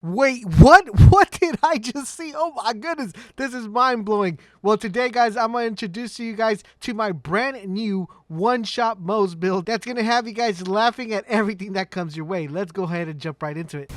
Wait, what? What did I just see? Oh my goodness, this is mind blowing. Well, today, guys, I'm gonna introduce you guys to my brand new one-shot MOZE build that's gonna have you guys laughing at everything that comes your way. Let's go ahead and jump right into it.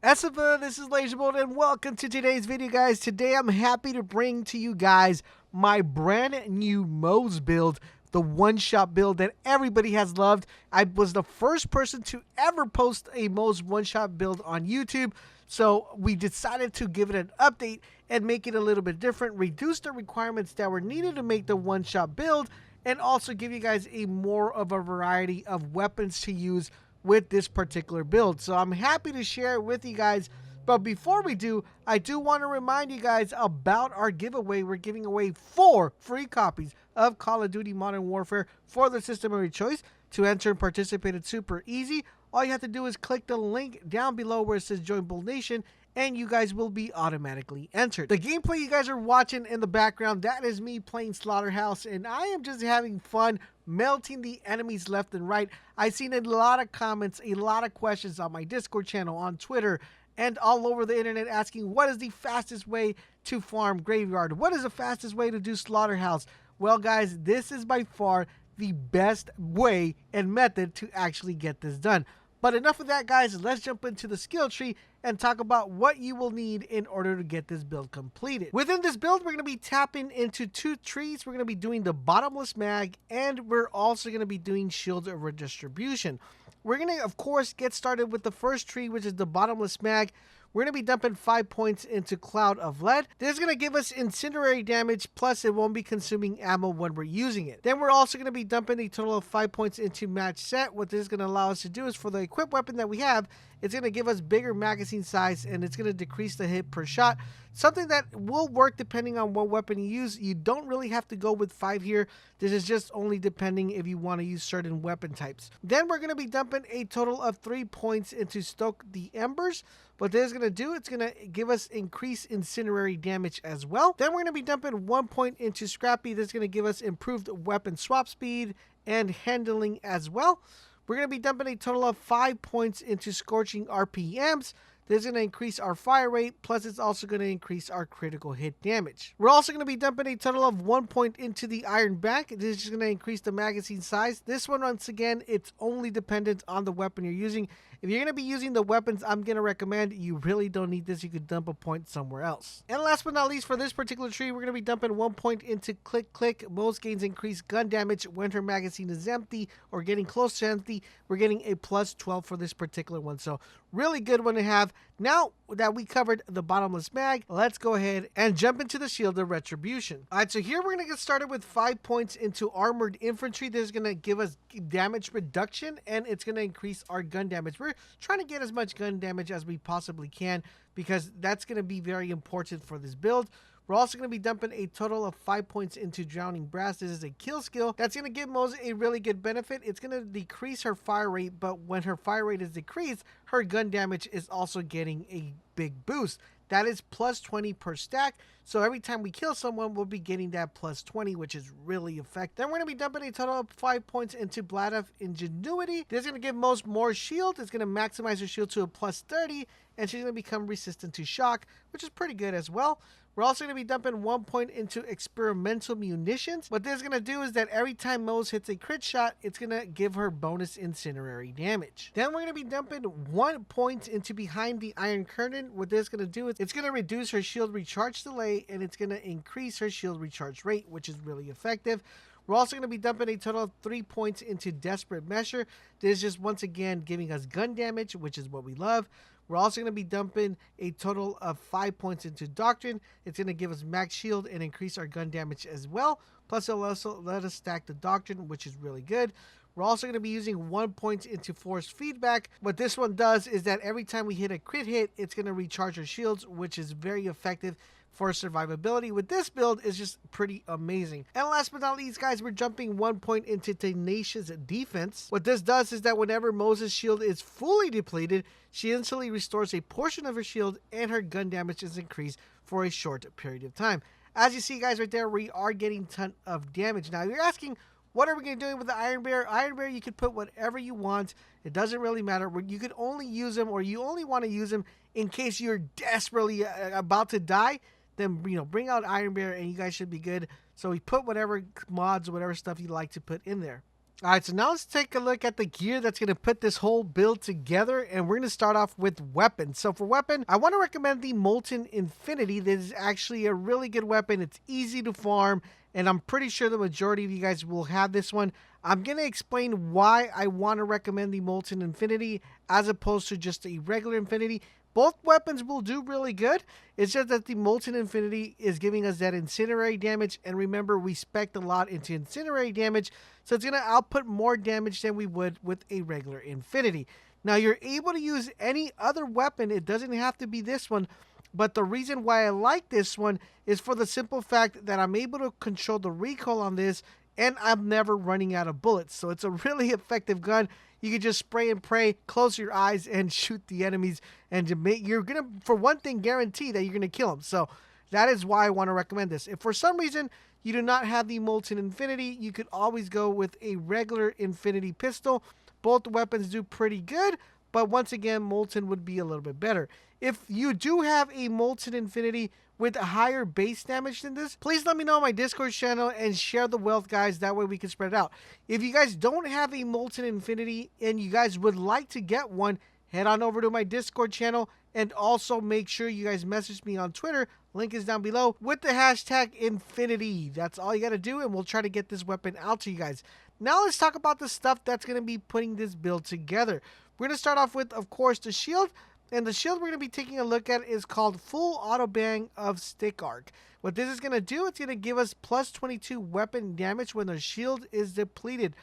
Esifa, this is LaserBolt, and welcome to today's video, guys. Today, I'm happy to bring to you guys my brand new MOZE build, the one-shot build that everybody has loved. I was the first person to ever post a MOZE one-shot build on YouTube, so we decided to give it an update and make it a little bit different, reduce the requirements that were needed to make the one-shot build, and also give you guys a more of a variety of weapons to use with this particular build. So I'm happy to share it with you guys. But before we do, I do want to remind you guys about our giveaway. We're giving away 4 free copies of Call of Duty Modern Warfare for the system of your choice. To enter and participate, it's super easy. All you have to do is click the link down below where it says Join Bold Nation, and you guys will be automatically entered. The gameplay you guys are watching in the background, that is me playing Slaughterhouse, and I am just having fun melting the enemies left and right. I've seen a lot of comments, a lot of questions on my Discord channel, on Twitter, and all over the internet asking what is the fastest way to farm Graveyard? What is the fastest way to do Slaughterhouse? Well, guys, this is by far the best way and method to actually get this done. But enough of that, guys. Let's jump into the skill tree and talk about what you will need in order to get this build completed. Within this build, we're going to be tapping into 2 trees. We're going to be doing the bottomless mag, and we're also going to be doing shield of redistribution. We're going to, of course, get started with the first tree, which is the bottomless mag. We're going to be dumping 5 points into Cloud of Lead. This is going to give us incendiary damage, plus it won't be consuming ammo when we're using it. Then we're also going to be dumping a total of 5 points into Match Set. What this is going to allow us to do is for the equipped weapon that we have, it's going to give us bigger magazine size, and it's going to decrease the hit per shot. Something that will work depending on what weapon you use. You don't really have to go with 5 here. This is just only depending if you want to use certain weapon types. Then we're going to be dumping a total of 3 points into Stoke the Embers. What this is going to do, it's going to give us increased incendiary damage as well. Then we're going to be dumping 1 point into Scrappy. This is going to give us improved weapon swap speed and handling as well. We're going to be dumping a total of 5 points into Scorching RPMs. This is going to increase our fire rate, plus it's also going to increase our critical hit damage. We're also going to be dumping a total of 1 point into the Iron Back. This is just going to increase the magazine size. This one, once again, it's only dependent on the weapon you're using. If you're going to be using the weapons I'm going to recommend, you really don't need this. You could dump a point somewhere else. And last but not least, for this particular tree, we're going to be dumping 1 point into Click Click. MOZE gains increased gun damage when her magazine is empty or getting close to empty. We're getting a plus 12 for this particular one. So really good one to have. Now that we covered the bottomless mag, let's go ahead and jump into the shield of retribution. All right, so here we're going to get started with 5 points into armored infantry. This is going to give us damage reduction, and it's going to increase our gun damage. We're trying to get as much gun damage as we possibly can because that's going to be very important for this build. We're also going to be dumping a total of 5 points into Drowning Brass. This is a kill skill that's going to give MOZE a really good benefit. It's going to decrease her fire rate, but when her fire rate is decreased, her gun damage is also getting a big boost. That is plus 20 per stack. So every time we kill someone, we'll be getting that plus 20, which is really effective. Then we're going to be dumping a total of 5 points into Blast of Ingenuity. This is going to give MOZE more shield. It's going to maximize her shield to a plus 30, and she's going to become resistant to shock, which is pretty good as well. We're also going to be dumping 1 point into experimental munitions. What this is going to do is that every time MOZE hits a crit shot, it's going to give her bonus incendiary damage. Then we're going to be dumping 1 point into Behind the Iron Curtain. What this is going to do is it's going to reduce her shield recharge delay, and it's going to increase her shield recharge rate, which is really effective. We're also going to be dumping a total of 3 points into Desperate Measure. This is just once again giving us gun damage, which is what we love. We're also going to be dumping a total of 5 points into Doctrine. It's going to give us max shield and increase our gun damage as well. Plus, it'll also let us stack the Doctrine, which is really good. We're also going to be using 1 point into Force Feedback. What this one does is that every time we hit a crit hit, it's going to recharge our shields, which is very effective for survivability. With this build is just pretty amazing. And last but not least, guys, we're jumping 1 point into Tenacious Defense. What this does is that whenever MOZE's shield is fully depleted, she instantly restores a portion of her shield, and her gun damage is increased for a short period of time. As you see, guys, right there, we are getting a ton of damage. Now, you're asking, What are we going to do with the Iron Bear? Iron Bear, you can put whatever you want. It doesn't really matter. You could only use them, or you only want to use them in case you're desperately about to die. Then, bring out Iron Bear and you guys should be good. So we put whatever mods or whatever stuff you like to put in there. All right, so now let's take a look at the gear that's going to put this whole build together, and we're going to start off with weapons. So for weapon, I want to recommend the Molten Infinity. This is actually a really good weapon. It's easy to farm, and I'm pretty sure the majority of you guys will have this one. I'm going to explain why I want to recommend the Molten Infinity as opposed to just a regular Infinity. Both weapons will do really good. It's just that the Molten Infinity is giving us that incinerary damage. And remember, we spec'd a lot into incinerary damage. So it's going to output more damage than we would with a regular Infinity. Now, you're able to use any other weapon. It doesn't have to be this one. But the reason why I like this one is for the simple fact that I'm able to control the recoil on this. And I'm never running out of bullets. So it's a really effective gun. You can just spray and pray, close your eyes, and shoot the enemies. And you're going to, for one thing, guarantee that you're going to kill them. So that is why I want to recommend this. If for some reason you do not have the Molten Infinity, you could always go with a regular Infinity pistol. Both weapons do pretty good, but once again, Molten would be a little bit better. If you do have a Molten Infinity with a higher base damage than this, please let me know on my Discord channel and share the wealth, guys. That way we can spread it out. If you guys don't have a Molten Infinity and you guys would like to get one, head on over to my Discord channel and also make sure you guys message me on Twitter. Link is down below with the hashtag Infinity. That's all you got to do, and we'll try to get this weapon out to you guys. Now let's talk about the stuff that's going to be putting this build together. We're going to start off with, of course, the shield. And the shield we're going to be taking a look at is called Full Auto Bang of Stick Arc. What this is going to do, it's going to give us plus 22 weapon damage when the shield is depleted.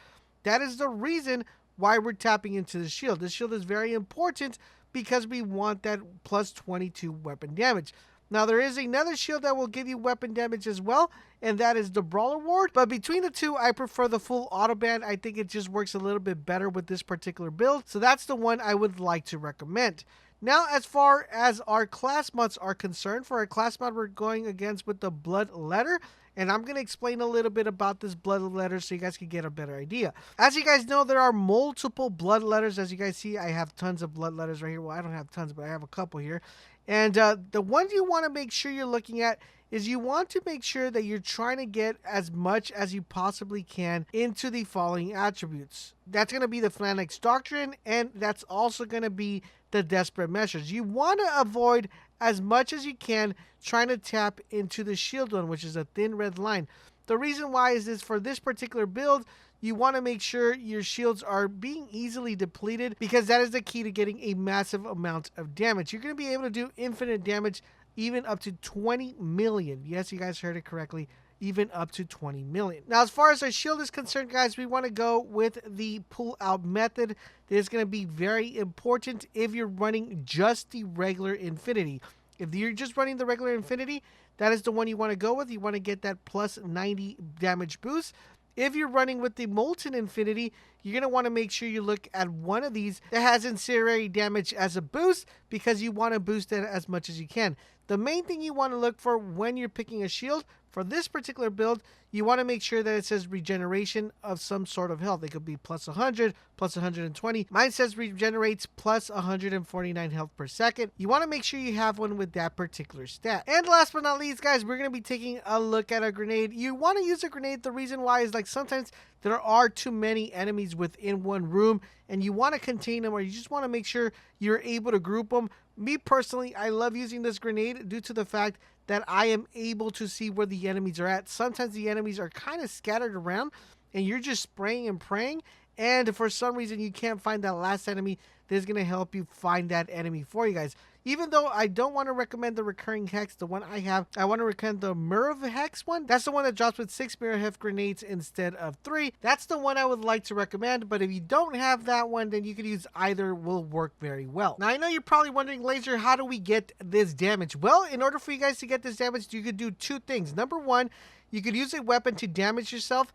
That is the reason why we're tapping into the shield. This shield is very important because we want that plus 22 weapon damage. Now, there is another shield that will give you weapon damage as well, and that is the Brawler Ward. But between the two, I prefer the Full Auto Band. I think it just works a little bit better with this particular build. So that's the one I would like to recommend. Now, as far as our class mods are concerned, for our class mod, we're going against with the Blood Letter. And I'm going to explain a little bit about this Blood Letter so you guys can get a better idea. As you guys know, there are multiple Blood Letters. As you guys see, I have tons of Blood Letters right here. Well, I don't have tons, but I have a couple here. And the ones you want to make sure you're looking at is you want to make sure that you're trying to get as much as you possibly can into the following attributes. That's going to be the Phalanx Doctrine, and that's also going to be the Desperate Measures. You want to avoid as much as you can trying to tap into the shield one, which is a thin red line. The reason why is this: for this particular build, you want to make sure your shields are being easily depleted, because that is the key to getting a massive amount of damage. You're going to be able to do infinite damage, even up to 20 million. Yes, you guys heard it correctly. Even up to 20 million. Now, as far as our shield is concerned, guys, we want to go with the pull-out method. This is going to be very important if you're running just the regular Infinity. If you're just running the regular Infinity, that is the one you want to go with. You want to get that plus 90 damage boost. If you're running with the Molten Infinity, you're going to want to make sure you look at one of these that has incendiary damage as a boost, because you want to boost it as much as you can. The main thing you want to look for when you're picking a shield for this particular build, you want to make sure that it says regeneration of some sort of health. It could be plus 100, plus 120. Mine says regenerates plus 149 health per second. You want to make sure you have one with that particular stat. And last but not least, guys, we're going to be taking a look at a grenade. You want to use a grenade. The reason why is, like, sometimes there are too many enemies within one room and you want to contain them, or you just want to make sure you're able to group them. Me personally, I love using this grenade due to the fact that I am able to see where the enemies are at. Sometimes the enemies are kind of scattered around and you're just spraying and praying, and for some reason you can't find that last enemy. This is going to help you find that enemy for you guys. Even though I don't want to recommend the recurring hex, the one I have, I want to recommend the Mirror Hex one. That's the one that drops with 6 Mirror Hex grenades instead of 3. That's the one I would like to recommend, but if you don't have that one, then you could use either. Will work very well. Now, I know you're probably wondering, Laser, how do we get this damage? Well, in order for you guys to get this damage, you could do two things. Number one, you could use a weapon to damage yourself.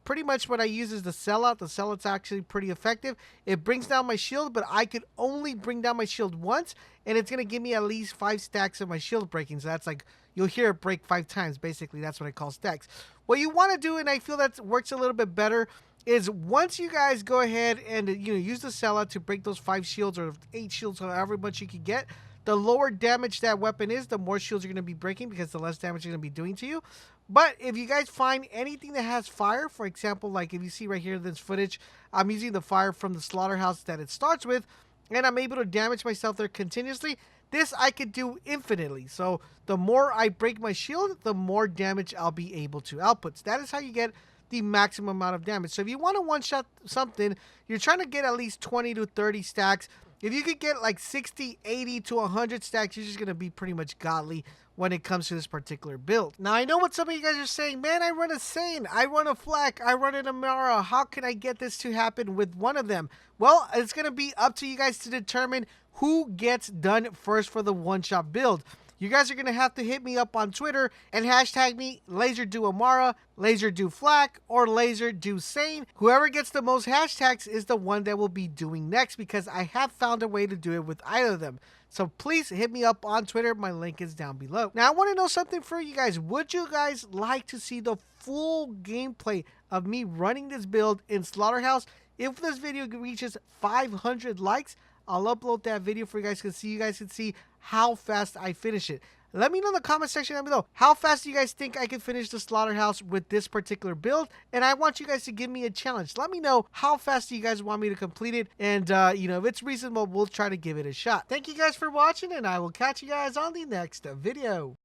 Pretty much what I use is the Sellout. The Sellout's actually pretty effective. It brings down my shield, but I could only bring down my shield once, and it's going to give me at least 5 stacks of my shield breaking. So that's like, you'll hear it break 5 times. Basically, that's what I call stacks. What you want to do, and I feel that works a little bit better, is once you guys go ahead and use the sellout to break those 5 shields or 8 shields, however much you can get, the lower damage that weapon is, the more shields you're going to be breaking because the less damage you're going to be doing to you. But if you guys find anything that has fire, for example, like if you see right here in this footage, I'm using the fire from the slaughterhouse that it starts with, and I'm able to damage myself there continuously. This I could do infinitely. So the more I break my shield, the more damage I'll be able to output. So that is how you get the maximum amount of damage. So if you want to one-shot something, you're trying to get at least 20 to 30 stacks. If you could get like 60, 80 to 100 stacks, you're just going to be pretty much godly when it comes to this particular build. Now, I know what some of you guys are saying. Man, I run a Sane, I run a Flak, I run an Amara. How can I get this to happen with one of them? Well, it's going to be up to you guys to determine who gets done first for the one-shot build. You guys are going to have to hit me up on Twitter and hashtag me LaserDoAmara, LaserDoFlak, or LaserDoSane. Whoever gets the most hashtags is the one that will be doing next because I have found a way to do it with either of them. So please hit me up on Twitter. My link is down below. Now, I want to know something for you guys. Would you guys like to see the full gameplay of me running this build in Slaughterhouse? If this video reaches 500 likes, I'll upload that video for you guys to see. You guys can see how fast I finish it. Let me know in the comment section down below. How fast do you guys think I can finish the Slaughterhouse with this particular build? And I want you guys to give me a challenge. Let me know how fast do you guys want me to complete it. And, if it's reasonable, we'll try to give it a shot. Thank you guys for watching, and I will catch you guys on the next video.